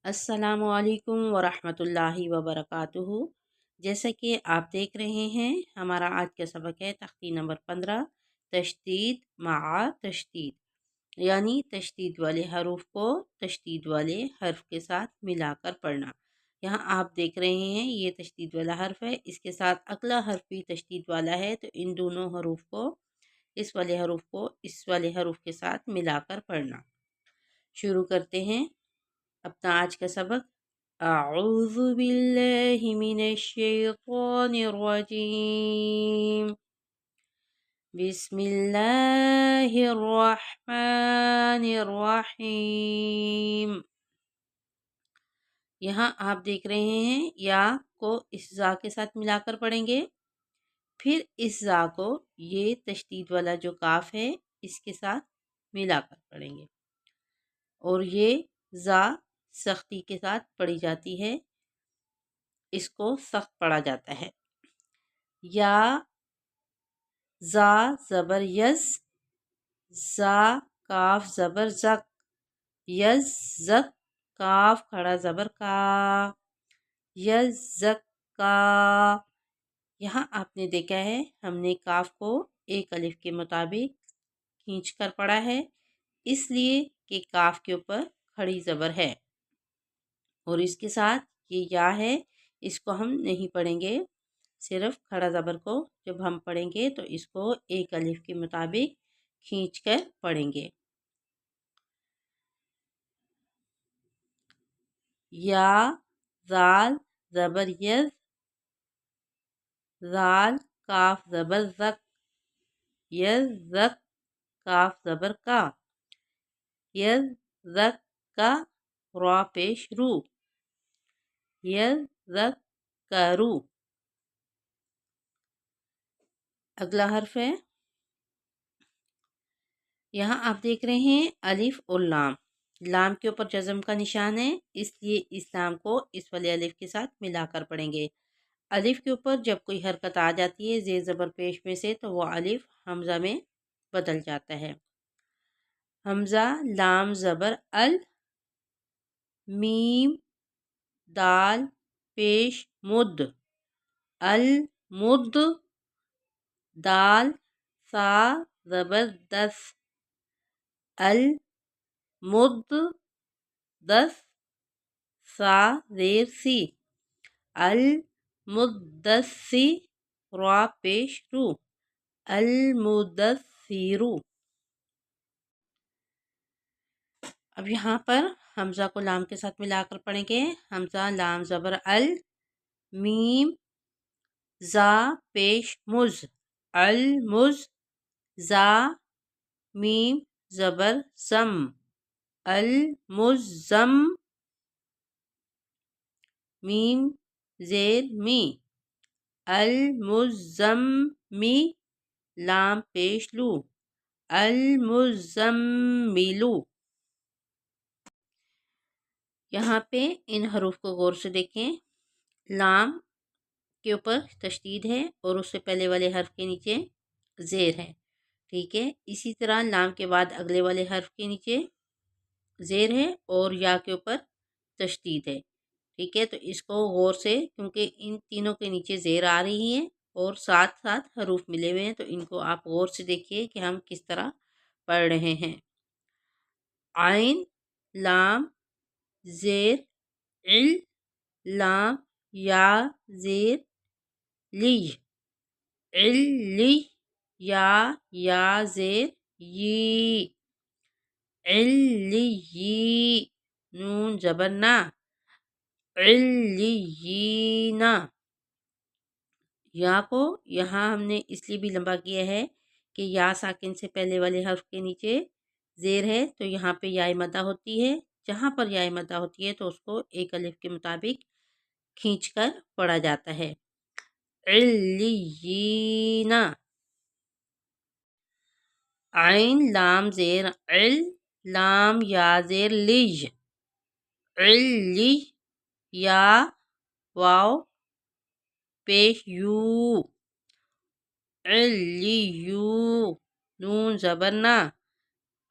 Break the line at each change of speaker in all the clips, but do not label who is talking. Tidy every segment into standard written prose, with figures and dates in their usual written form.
السلام علیکم ورحمۃ اللہ وبرکاتہ۔ جیسا کہ آپ دیکھ رہے ہیں، ہمارا آج کا سبق ہے تختی نمبر 15، تشدید مع تشدید، یعنی تشدید والے حروف کو تشدید والے حرف کے ساتھ ملا کر پڑھنا۔ یہاں آپ دیکھ رہے ہیں یہ تشدید والا حرف ہے، اس کے ساتھ اگلا حرف بھی تشدید والا ہے، تو ان دونوں حروف کو اس والے حروف کے ساتھ ملا کر پڑھنا۔ شروع کرتے ہیں اپنا آج کا سبق۔ اعوذ باللہ من الشیطان الرجیم، بسم اللہ الرحمن الرحیم۔ یہاں آپ دیکھ رہے ہیں یا کو اس زا کے ساتھ ملا کر پڑھیں گے، پھر اس زا کو یہ تشدید والا جو کاف ہے اس کے ساتھ ملا کر پڑھیں گے، اور یہ زا سختی کے ساتھ پڑھی جاتی ہے، اس کو سخت پڑھا جاتا ہے۔ یا زا زبر یز، زا کاف زبر زک، یز زک کاف کھڑا زبر کا، یز زک کا۔ یہاں آپ نے دیکھا ہے ہم نے کاف کو ایک الف کے مطابق کھینچ کر پڑھا ہے، اس لیے کہ کاف کے اوپر کھڑی زبر ہے، اور اس کے ساتھ یہ یا ہے، اس کو ہم نہیں پڑھیں گے، صرف کھڑا زبر کو جب ہم پڑھیں گے تو اس کو ایک الف کے مطابق کھینچ کر پڑھیں گے۔ یا زال زبر یز، زال کاف زبر زک، یز زک کاف زبر کا، یز زک کا را پیش رو، یز زک کرو۔ اگلا حرف ہے، یہاں آپ دیکھ رہے ہیں الف اور لام، لام کے اوپر جزم کا نشان ہے، اس لیے اس لام کو اس والے الف کے ساتھ ملا کر پڑھیں گے۔ الف کے اوپر جب کوئی حرکت آ جاتی ہے زیر زبر پیش میں سے تو وہ الف حمزہ میں بدل جاتا ہے۔ حمزہ لام زبر ال، میم دال پیش مد، المد، دال سا زبر دس، المد دس، سا زیر سی، المدسی را پیش رو، المدثرو۔ اب یہاں پر حمزہ کو لام کے ساتھ ملا کر پڑھیں گے۔ حمزہ لام زبر ال، میم زا پیش مز، المز، زا میم زبر زم، المزم، میم زیر می، المزمی، لام پیش لو، المزملو۔ یہاں پہ ان حروف کو غور سے دیکھیں، لام کے اوپر تشدید ہے اور اس سے پہلے والے حرف کے نیچے زیر ہے، ٹھیک ہے۔ اسی طرح لام کے بعد اگلے والے حرف کے نیچے زیر ہے اور یا کے اوپر تشدید ہے، ٹھیک ہے۔ تو اس کو غور سے، کیونکہ ان تینوں کے نیچے زیر آ رہی ہیں اور ساتھ ساتھ حروف ملے ہوئے ہیں، تو ان کو آپ غور سے دیکھیے کہ ہم کس طرح پڑھ رہے ہیں۔ عین لام زیر عل، لام یا زیر لی، علی، یا زیر یی، علی، نون زبر نا، علیین۔ یا کو یہاں ہم نے اس لیے بھی لمبا کیا ہے کہ یا ساکن سے پہلے والے حرف کے نیچے زیر ہے، تو یہاں پہ یا مدہ ہوتی ہے، جہاں پر یا مدہ ہوتی ہے تو اس کو ایک الف کے مطابق کھینچ کر پڑھا جاتا ہے۔ علیین۔ عین لام زیر عل، لام یا زیر لی، علی، یا واو پیش یو، علیو، نون زبر نا،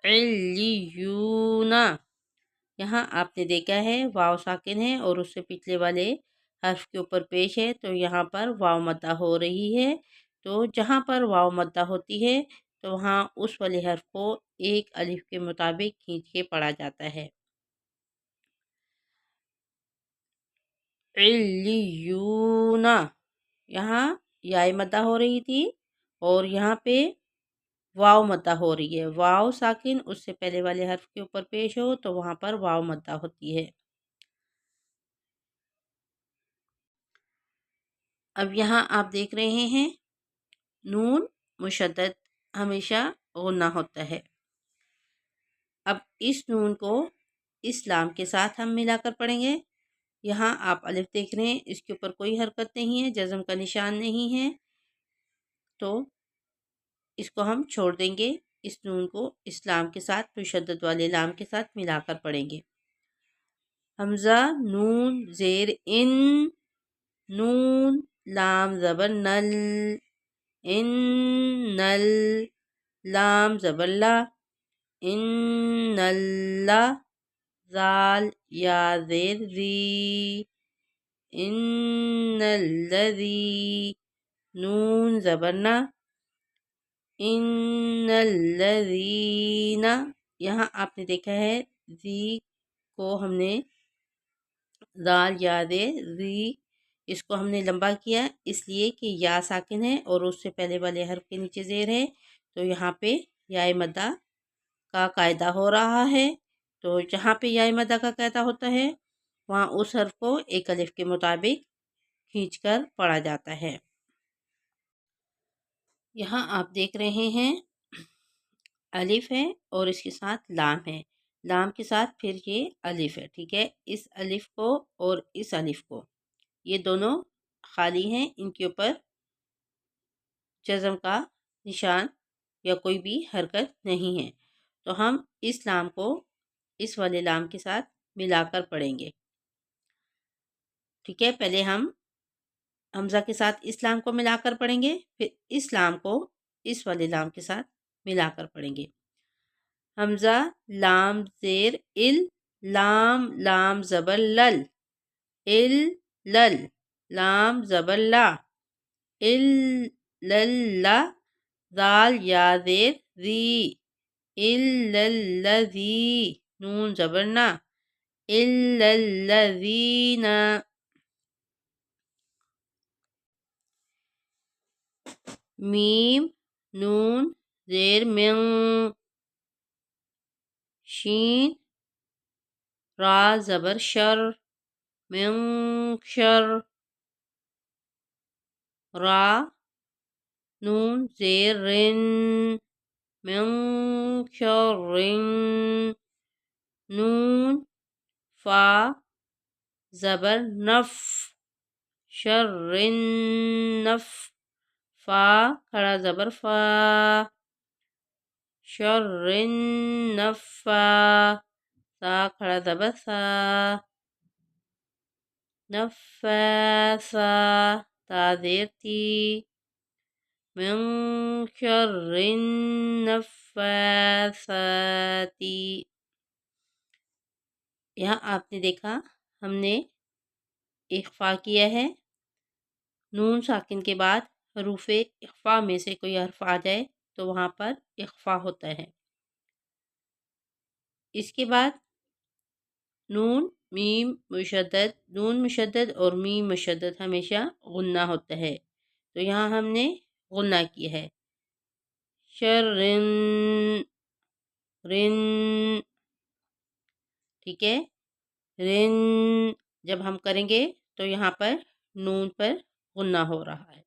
علیون۔ یہاں آپ نے دیکھا ہے واو ساکن ہے اور اس سے پچھلے والے حرف کے اوپر پیش ہے، تو یہاں پر واو مدہ ہو رہی ہے۔ تو جہاں پر واو مدہ ہوتی ہے تو وہاں اس والے حرف کو ایک الف کے مطابق کھینچ کے پڑھا جاتا ہے۔ علیون، یہاں یائے مدہ ہو رہی تھی اور یہاں پہ واو مدہ ہو رہی ہے۔ واو ساکن اس سے پہلے والے حرف کے اوپر پیش ہو تو وہاں پر واو مدہ ہوتی ہے۔ اب یہاں آپ دیکھ رہے ہیں نون مشدد ہمیشہ غنہ ہوتا ہے۔ اب اس نون کو اس لام کے ساتھ ہم ملا کر پڑھیں گے۔ یہاں آپ الف دیکھ رہے ہیں، اس کے اوپر کوئی حرکت نہیں ہے، جزم کا نشان نہیں ہے، تو اس کو ہم چھوڑ دیں گے۔ اس نون کو اس لام کے ساتھ مشدد والے لام کے ساتھ ملا کر پڑھیں گے۔ حمزہ نون زیر ان، نون لام زبر نل، ان نل، لام زبر لا، ان اللہ، زال یا زیر زی، ان الذی، نون زبر نا، ان الذین۔ یہاں آپ نے دیکھا ہے زی کو ہم نے زال یا زیر زی، اس کو ہم نے لمبا کیا اس لیے کہ یا ساکن ہے اور اس سے پہلے والے حرف کے نیچے زیر ہے، تو یہاں پہ یائے مدہ کا قاعدہ ہو رہا ہے۔ تو جہاں پہ یائے مدہ کا قاعدہ ہوتا ہے وہاں اس حرف کو ایک الف کے مطابق کھینچ کر پڑھا جاتا ہے۔ یہاں آپ دیکھ رہے ہیں الف ہے اور اس کے ساتھ لام ہے، لام کے ساتھ پھر یہ الف ہے، ٹھیک ہے۔ اس الف کو اور اس الف کو، یہ دونوں خالی ہیں، ان کے اوپر جزم کا نشان یا کوئی بھی حرکت نہیں ہے، تو ہم اس لام کو اس والے لام کے ساتھ ملا کر پڑھیں گے، ٹھیک ہے۔ پہلے ہم حمزہ کے ساتھ اس لام کو ملا کر پڑھیں گے، پھر اس لام کو اس والے لام کے ساتھ ملا کر پڑھیں گے۔ حمزہ لام زیر ال، لام لام زبر لل، ال لل، لام زبر لا، ال لل لا، زال یا زیر زی، الا الذی، نون زبر نا، الا الذین۔ میم نون زیر من، شین را زبر شر، من شر، را نون زیر رن، من شر رن، نون فا زبر نف، شر نف، فا کھڑا زبر فا، شر نفا، سا کھڑا زبر سا، نفاسا، تا زیر تی، من شر النفاساتی۔ یہاں آپ نے دیکھا ہم نے اخفا کیا ہے، نون ساکن کے بعد حروف اخفا میں سے کوئی حرف آ جائے تو وہاں پر اخفا ہوتا ہے۔ اس کے بعد نون میم مشدد، نون مشدد اور میم مشدد ہمیشہ غنہ ہوتا ہے، تو یہاں ہم نے غنہ کیا ہے۔ شرن، رن، ٹھیک ہے۔ رن جب ہم کریں گے تو یہاں پر نون پر غنہ ہو رہا ہے۔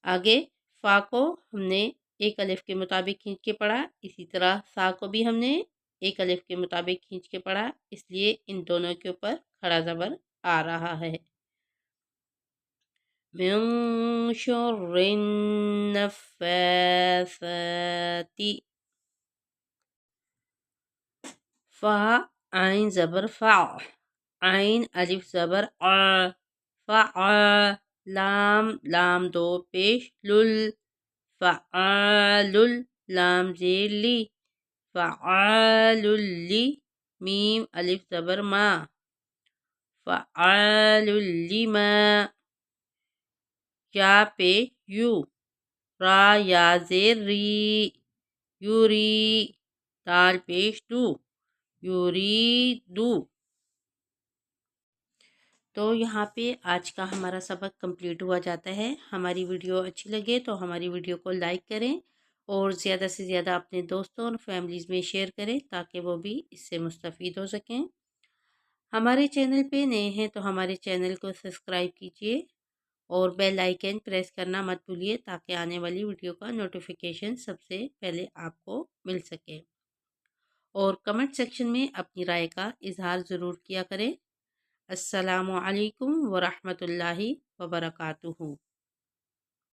آگے فا کو ہم نے ایک الف کے مطابق کھینچ کے پڑھا، اسی طرح سا کو بھی ہم نے ایک الف کے مطابق کھینچ کے پڑھا، اس لیے ان دونوں کے اوپر کھڑا زبر آ رہا ہے۔ من شر النفاثات، فا عین زبر فا، عین الف زبر آ، فا، لام لام دو پیش لل، فعال، لام زیر لی، فعال لی، میم الف زبر ما، فعال لما، یا پیش یو، را یا زیر ری، یوری، دال پیش دو، یوری دو۔ تو یہاں پہ آج کا ہمارا سبق کمپلیٹ ہوا جاتا ہے۔ ہماری ویڈیو اچھی لگے تو ہماری ویڈیو کو لائک کریں اور زیادہ سے زیادہ اپنے دوستوں اور فیملیز میں شیئر کریں تاکہ وہ بھی اس سے مستفید ہو سکیں۔ ہمارے چینل پہ نئے ہیں تو ہمارے چینل کو سبسکرائب کیجیے اور بیل آئیکن پریس کرنا مت بھولیے تاکہ آنے والی ویڈیو کا نوٹیفیکیشن سب سے پہلے آپ کو مل سکے۔ اور کمنٹ سیکشن میں اپنی رائے کا اظہار ضرور کیا کریں۔ السلام علیکم ورحمۃ اللہ وبرکاتہ۔